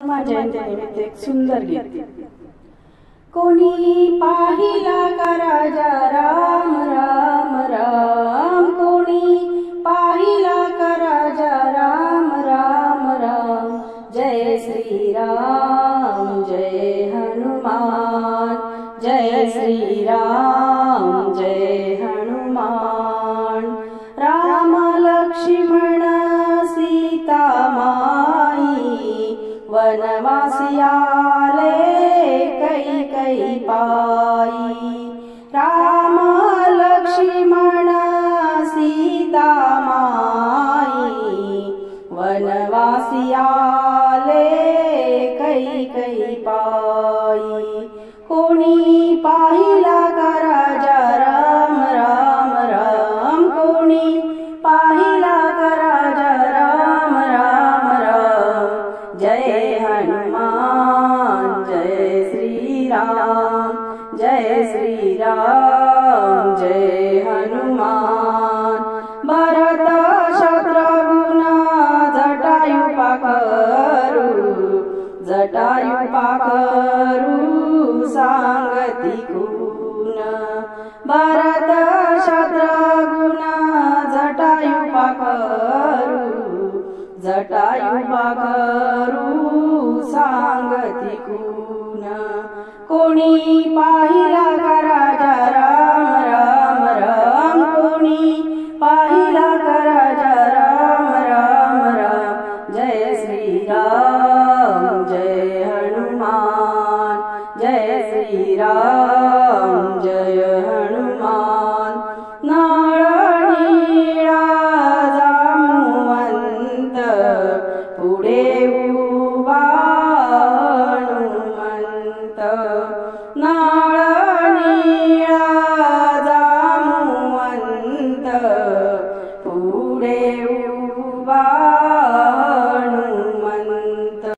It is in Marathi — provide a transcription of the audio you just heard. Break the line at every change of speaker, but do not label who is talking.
माझ्या जयंतीनिमित्त एक सुंदर गीत. कोणी पाहिला का राजा राम राम राम, कोणी पाहिला का राजा राम राम राम. जय श्री राम जय हनुमान, जय श्री राम जय हनुमान. राम लक्ष्मण सीता माई, वनवासी आले कैकेयी पायी. राम लक्ष्मण सीता माई, वनवासी आले कैकेयी पायी. कोणी पाहिला का राजा राम राम राम, कोणी पाहिला का राजा राम राम राम. जय हनुमान जय श्री राम, जय श्री राम जय हनुमान. भरत शत्रुघ्न जटायु पाखरू, जटायु पाखरू सांगती खून. भरत शत्रुघ्न जटायु पाखरू, जटायु पाखरू सांगती खून. कोणी पाहिला का राजा राम राम राम, कोणी पाहिला का राजा राम राम राम. जय श्री राम जय हनुमान, जय श्री राम जय हनुमान. नाळ निळा जामुवंत, पुढे उभा हनुमंत. नाळ